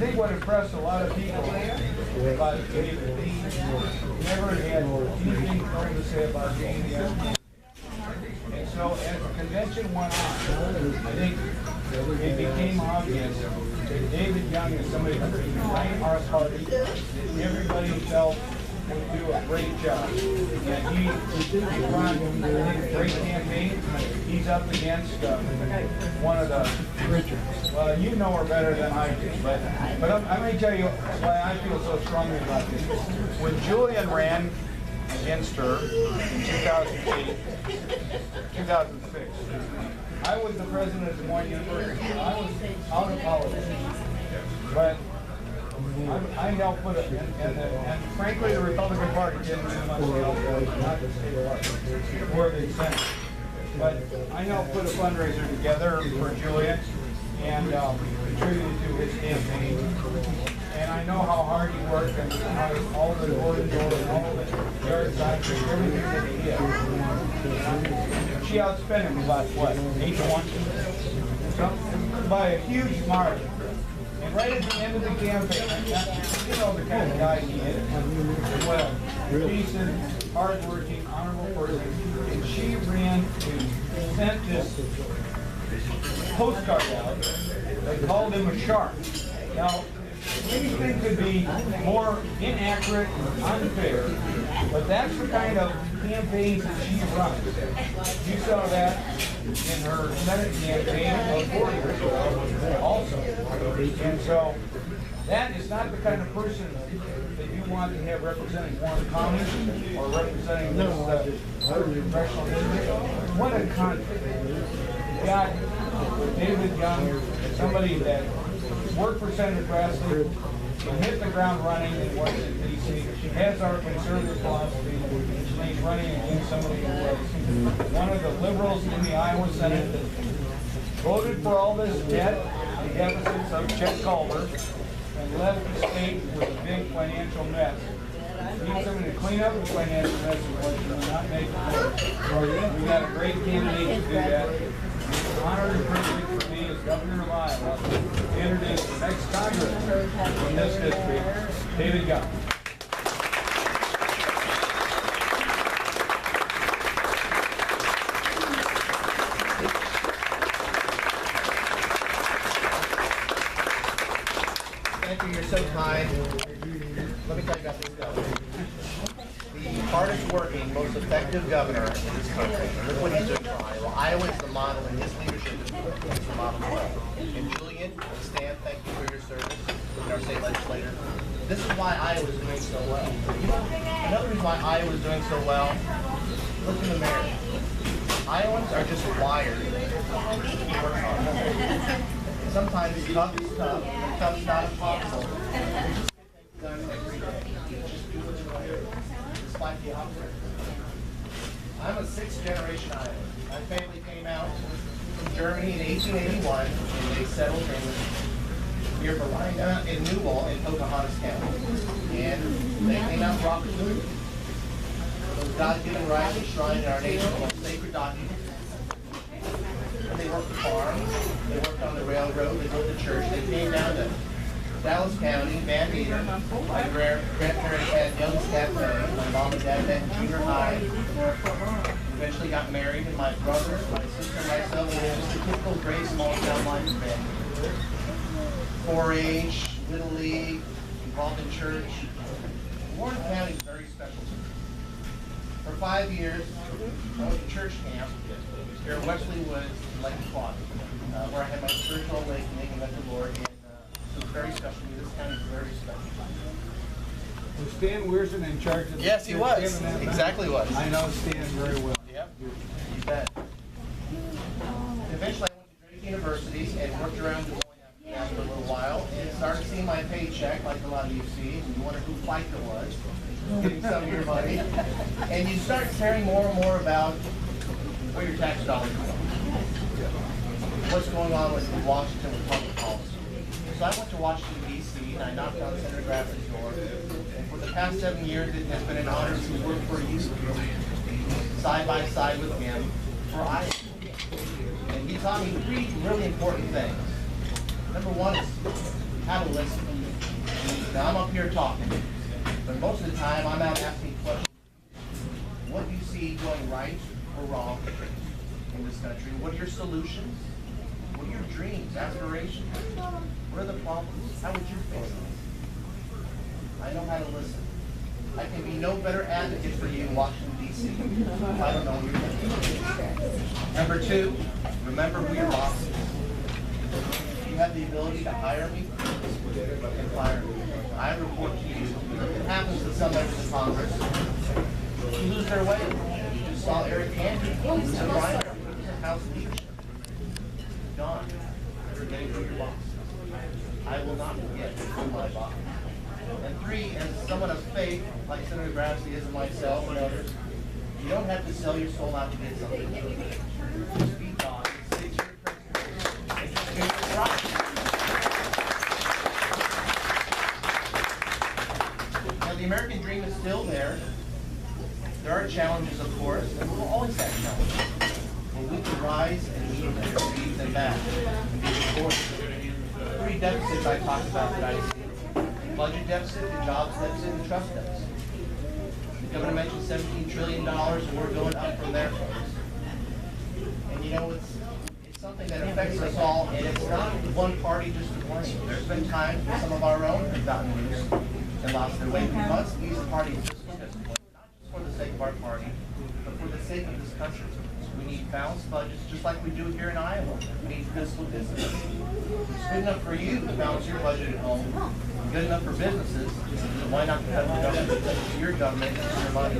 think what impressed a lot of people about David, he never had anything wrong to say about being the other. And so as the convention went on, I think it became obvious that David Young is somebody who could unite our party, that everybody felt would do a great job. And he run, I think, a great campaign. He's up against one of the Richards. Well, you know her better than I do, but I'm going to tell you why I feel so strongly about this. When Julian ran against her in 2008, 2006, I was the president of Des Moines University. I was out of politics, but I helped put it, and frankly, the Republican Party didn't do much to help her, not the state party, or the Senate. But I helped put a fundraiser together for Julian and contributed to his campaign. And I know how hard he worked and how all the door-to-door and all the yard signs and everything that he did. She outspent him about, what, 8-1? So, by a huge margin. And right at the end of the campaign, you know the kind of guy he is. Well, decent, hardworking, honorable person. And she ran and sent this postcard out that called him a shark. Now, anything could be more inaccurate and unfair, but that's the kind of campaigns that she runs. You saw that in her Senate campaign about 4 years ago also. And so that is not the kind of person that you want to have representing Warren County or representing this congressional district. What a conflict. You got David Young, somebody that worked for Senator Grassley, hit the ground running in Washington, D.C. She has our conservative philosophy. She's running against somebody who was one of the liberals in the Iowa Senate that voted for all this debt and deficits of Chet Culver and left the state with a big financial mess. We need somebody to clean up the financial mess in Washington, not make it worse. We got a great candidate to do that. It's an honor and privilege for me as governor of Iowa to introduce the next Congress from this district, David Young. Thank you, you're so kind. Let me tell you about this governor. The hardest working, most effective governor in this country. And look what he's doing for Iowa. Iowa is the model, and his leadership is the model well. And Julian, Stan, thank you for your service in our state legislature. This is why Iowa is doing so well. Another reason why Iowa is doing so well, look in the mirror. Iowans are just wired to work hard. Sometimes tough is tough, and tough's not impossible. Done every day. Just do what's right, despite the opposite. I'm a sixth-generation Iowan. My family came out from Germany in 1881, and they settled near Verina and Newell in Pocahontas County. And they came out for opportunity. Those God-given rights enshrined in our nation's most sacred documents. And they worked the farm, they worked on the railroad, they built the church. They came down to Dallas County, Van Meter. My grandparents had Young.Brandstad married. My mom and dad met in junior high. Eventually got married, and my brother, my sister, and myself lived just a typical gray small town life family. 4-H, Little League, involved in church. Warren County is very special to me. For 5 years, I went to church camp here at Wesley Woods in Lake Quad, where I had my spiritual awakening and met the Lord. And it was very special to me. This county is very special. Was Stan Weirson in charge of the Yes, he was. Exactly was. I know Stan very well. Yep. You bet. Eventually, I went to Drake University and worked around Des Moines after for a little while, and started seeing my paycheck, like a lot of you see, and you wonder who FICA was, getting some of your money, and you start caring more and more about where your tax dollars go. What's going on with Washington with public policy. So I went to Washington, D.C., and I knocked on Senator Grassley's door. And for the past 7 years, it has been an honor to work for you, side by side with him, for Iowa. And he taught me 3 really important things. Number one is how to listen. Now I'm up here talking, but most of the time I'm out asking questions. What do you see going right or wrong in this country? What are your solutions? What are your dreams, aspirations? What are the problems? How would you fix them? I know how to listen. I can be no better advocate for you in Washington, D.C. if I don't know what you're thinking. Number two, remember who your boss is. You have the ability to hire me and fire me. I report to you. It happens to some members of Congress who lose their way. You just saw Eric Andrews lose a primary House leadership. Gone. Forgetting who your boss is. I will not forget who my boss is. And three, as someone of faith, like Senator Grassley is and myself and others, you don't have to sell your soul out to get something. Just be God. Stick to your principles. And just do what's right. Now, the American dream is still there. There are challenges, of course, and we'll always have challenges. But we can rise and meet them and beat them back and be victorious. Three deficits I talked about that I see. Budget deficit, the jobs deficit, and the trust deficit. The governor mentioned $17 trillion, and we're going up from there, folks. And you know, it's something that affects us all, and it's not one party just to blame. There's been times when some of our own have gotten loose and lost their way. We must use the party just not just for the sake of our party, but for the sake of this country. We need balanced budgets, just like we do here in Iowa. We need fiscal discipline. It's good enough for you to balance your budget at home. Good enough for businesses, so why not cut the government? It's your government, it's your money.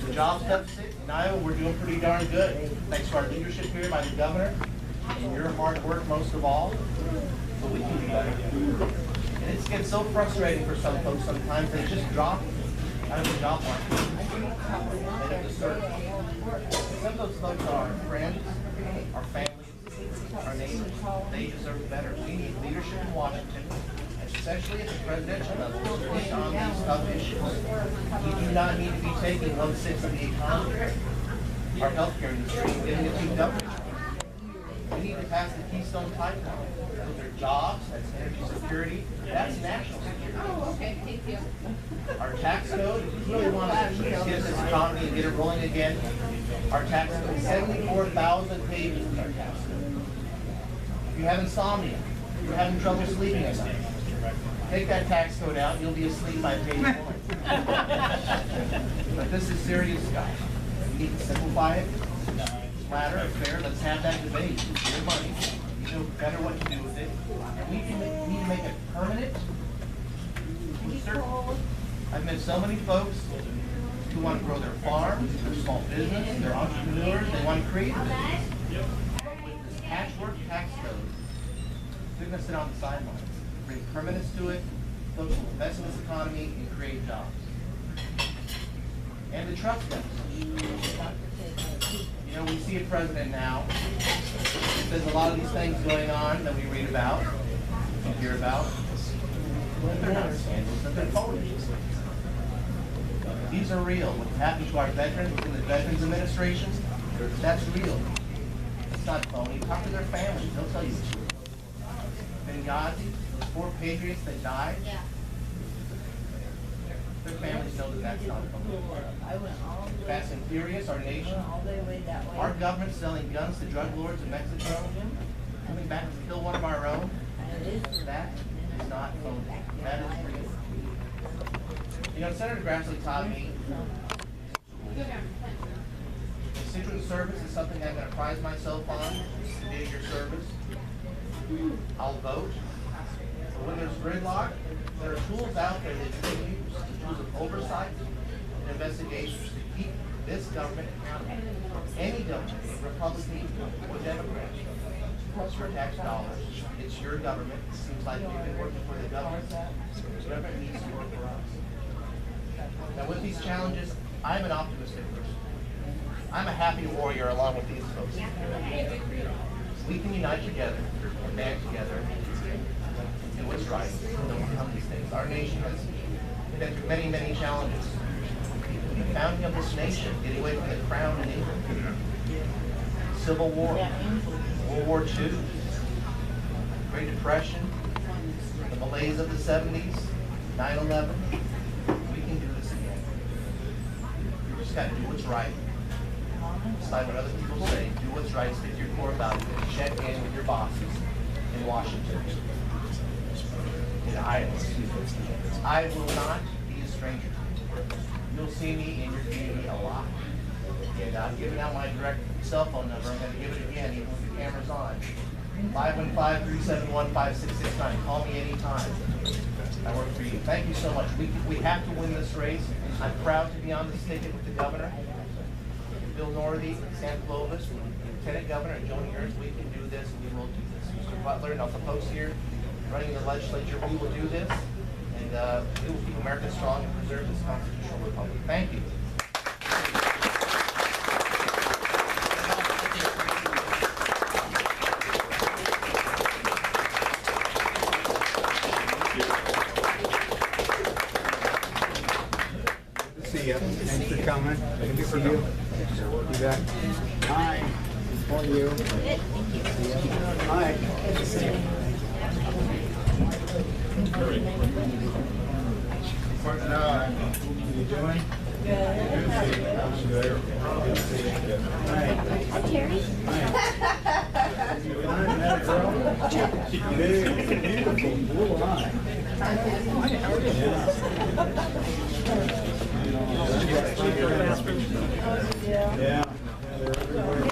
The jobs deficit in Iowa, we're doing pretty darn good. Thanks to our leadership here by the governor and your hard work most of all. But we can do better. And it gets so frustrating for some folks sometimes, they just drop out of the job market and of the search. Some of those folks are our friends, our families, our neighbors. They deserve better. We need leadership in Washington, especially at the presidential level, to lead on these tough issues. We do not need to be taking 1/6 of the economy, our healthcare industry, and giving it to government. We need to pass the Keystone Pipeline. Those are jobs, that's energy security, that's national security. Oh, okay, thank you. Our tax code, if you really want to get this economy and get it rolling again, our tax code, 74,000 pages is our tax code. If you have insomnia, if you're having trouble sleeping at night, take that tax code out, you'll be asleep by page 1. But this is serious stuff. We need to simplify it, flatter, fair. Let's have that debate. It's your money. You know better what to do with it. And we need to make it permanent. I've met so many folks who want to grow their farms, their small business, their entrepreneurs, they want to create a business. But with this patchwork tax code, they're going to sit on the sidelines. Bring permanence to it, folks will invest in this economy and create jobs. And the trust deficit. You know, we see a president now. There's a lot of these things going on that we read about and hear about. But they're not scandals, but they're phony. These are real. What happened to our veterans in the Veterans Administration, that's real. It's not phony. Talk to their families. They'll tell you the truth. Benghazi, those 4 patriots that died, their families know that that's not phony. Fast and Furious, our nation, our government selling guns to drug lords in Mexico, coming back to kill one of our own, that is not phony. That is real. You know, Senator Grassley taught me constituent service is something I'm going to prize myself on, to be at your service. I'll vote. But when there's gridlock, there are tools out there that you can use, tools of oversight and investigations to keep this government accountable. Any government, Republican or Democrat, it's your tax dollars. It's your government. It seems like you've been working for the government. The government needs to work for us. Now with these challenges, I'm an optimistic person. I'm a happy warrior along with these folks. We can unite together, band together, and do what's right, and overcome these things. Our nation has been through many, many challenges. The founding of this nation, getting away from the crown in England, Civil War, World War II, Great Depression, delays of the 70s, 9/11, we can do this again. You just got to do what's right. Despite what other people say, do what's right, stick to your core values, and check in with your bosses in Washington, in Iowa. I will not be a stranger. You'll see me in your community a lot. And I'm giving out my direct cell phone number. I'm going to give it again, even with the cameras on. 515-371-5669. Call me anytime. I work for you. Thank you so much. We have to win this race. I'm proud to be on this ticket with the governor, Bill Northey, Sam Clovis, Lieutenant Governor, and Joni Ernst. We can do this. We will do this. Mr. Butler and all the folks here running the legislature, we will do this. And it will keep America strong and preserve this constitutional republic. Thank you. See you. Thanks for coming. Good to see you. You bet. Hi. How are you? Hi. Good to see you. How you doing? Good. Good. Hi. Terry? Hi. Big, beautiful, blue eye. Hi, how are you? Yeah, they're everywhere.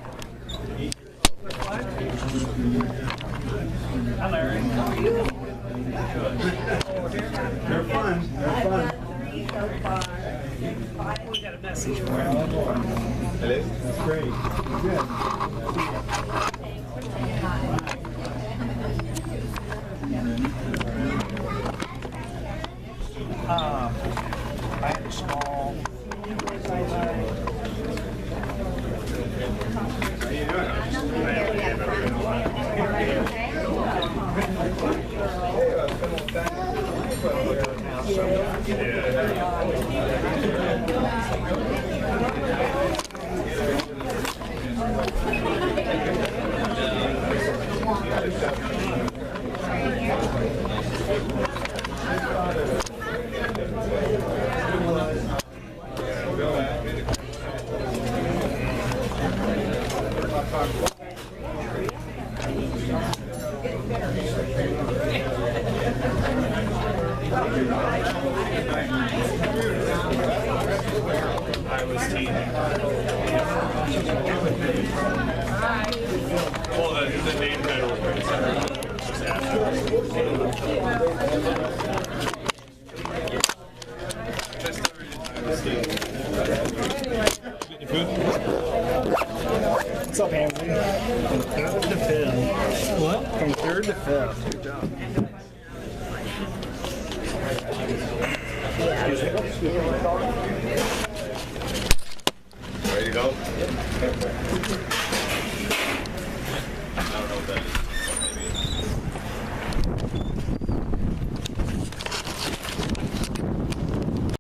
Hi, Larry. They're fun. They're fun. We got a message for you. Hello? That's great. Good. I have a small. How you doing? I was team. Well, the main federal just after. What's up, Anthony? From 3rd to 5th. What? From 3rd to 5th. Good job. Ready to go?